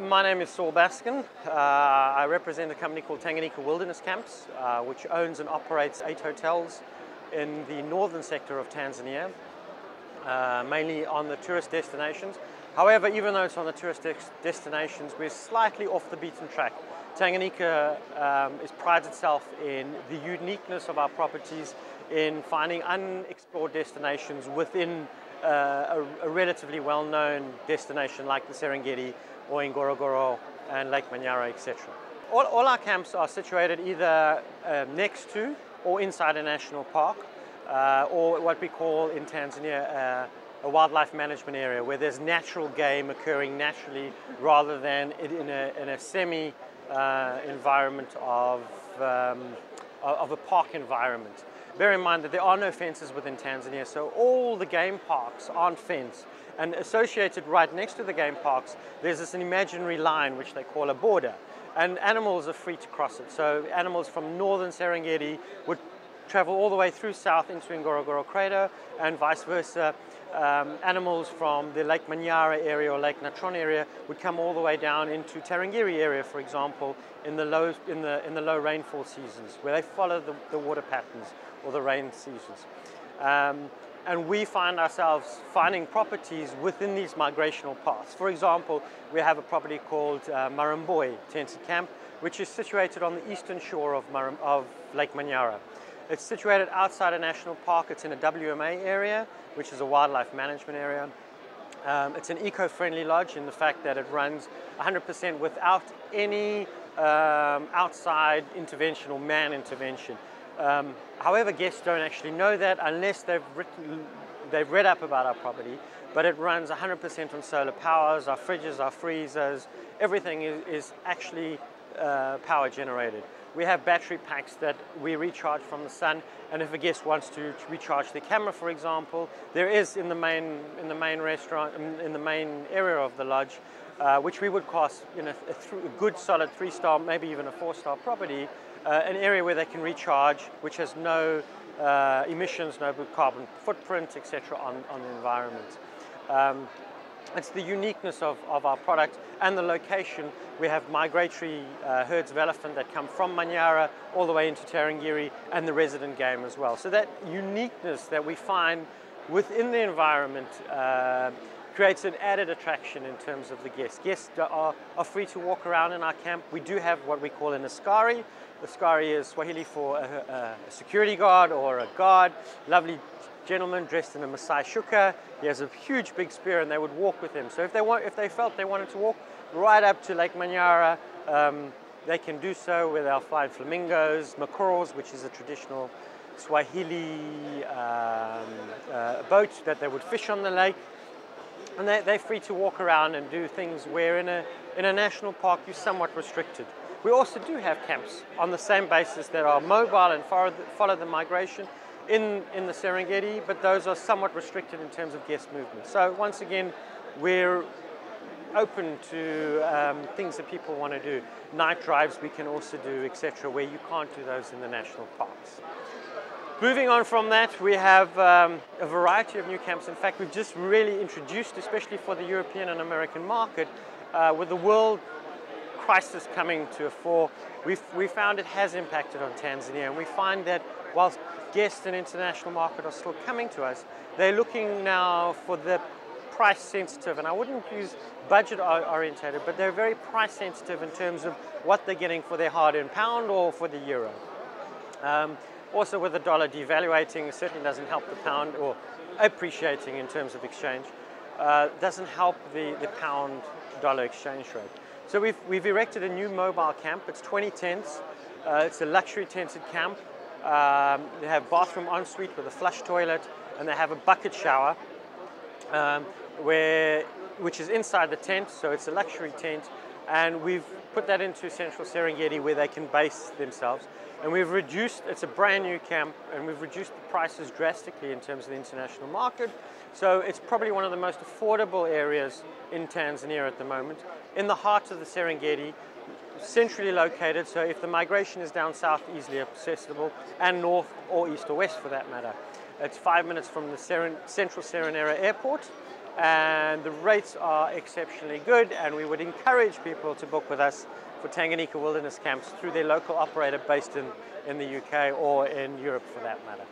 My name is Saul Basckin. I represent a company called Tanganyika Wilderness Camps, which owns and operates 8 hotels in the northern sector of Tanzania, mainly on the tourist destinations. However, even though it's on the tourist destinations, we're slightly off the beaten track. Tanganyika prides itself in the uniqueness of our properties in finding unexplored destinations within a relatively well-known destination like the Serengeti or Ngorongoro and Lake Manyara, etc. All our camps are situated either next to or inside a national park, or what we call in Tanzania a wildlife management area, where there's natural game occurring naturally rather than in a semi environment of a park environment. Bear in mind that there are no fences within Tanzania, so all the game parks aren't fenced. And associated right next to the game parks, there's an imaginary line which they call a border. And animals are free to cross it. So animals from northern Serengeti would travel all the way through south into Ngorongoro Crater, and vice versa. Animals from the Lake Manyara area or Lake Natron area would come all the way down into Tarangire area, for example, in the low rainfall seasons, where they follow the water patterns or the rain seasons. And we find ourselves finding properties within these migrational paths. For example, we have a property called Maramboi Tented Camp, which is situated on the eastern shore of Lake Manyara. It's situated outside a national park. It's in a WMA area, which is a wildlife management area. It's an eco-friendly lodge in the fact that it runs 100% without any outside intervention or man intervention. However, guests don't actually know that unless they've read up about our property, but it runs 100% on solar powers. Our fridges, our freezers, everything is actually power generated. We have battery packs that we recharge from the sun, and if a guest wants to recharge their camera, for example, there is in the main restaurant, in the main area of the lodge, which we would class a good solid 3-star, maybe even a 4-star property, an area where they can recharge, which has no emissions, no carbon footprint, etc. on the environment. It's the uniqueness of our product and the location. We have migratory herds of elephant that come from Manyara all the way into Tarangire, and the resident game as well. So that uniqueness that we find within the environment creates an added attraction in terms of the guests. Guests are free to walk around in our camp. We do have what we call an askari. Askari is Swahili for a security guard or a guard. Lovely gentleman dressed in a Maasai shuka. He has a huge big spear, and they would walk with him. So if they felt they wanted to walk right up to Lake Manyara, they can do so, where they'll find flamingos, makoros, which is a traditional Swahili boat that they would fish on the lake. And they're free to walk around and do things where in a national park you're somewhat restricted. We also do have camps on the same basis that are mobile and follow the migration in the Serengeti, but those are somewhat restricted in terms of guest movement. So once again, we're open to things that people want to do. Night drives we can also do, etc., where you can't do those in the national parks. Moving on from that, we have a variety of new camps. In fact, we've just really introduced, especially for the European and American market, with the world crisis coming to a fore, we found it has impacted on Tanzania, and we find that whilst guests in international market are still coming to us, they're looking now for the price sensitive, and I wouldn't use budget orientated, but they're very price sensitive in terms of what they're getting for their hard-earned pound or for the euro. Also, with the dollar devaluating, it certainly doesn't help the pound, or appreciating in terms of exchange, doesn't help the pound-dollar exchange rate. So we've erected a new mobile camp. It's 20 tents. It's a luxury tented camp. They have bathroom ensuite with a flush toilet, and they have a bucket shower, which is inside the tent, so it's a luxury tent. And we've put that into central Serengeti, where they can base themselves. And we've reduced, it's a brand new camp, and we've reduced the prices drastically in terms of the international market. So it's probably one of the most affordable areas in Tanzania at the moment, in the heart of the Serengeti, centrally located, so if the migration is down south, easily accessible, and north or east or west for that matter. It's 5 minutes from the central Serenera airport, and the rates are exceptionally good, and we would encourage people to book with us for Tanganyika Wilderness Camps through their local operator based in the UK or in Europe for that matter.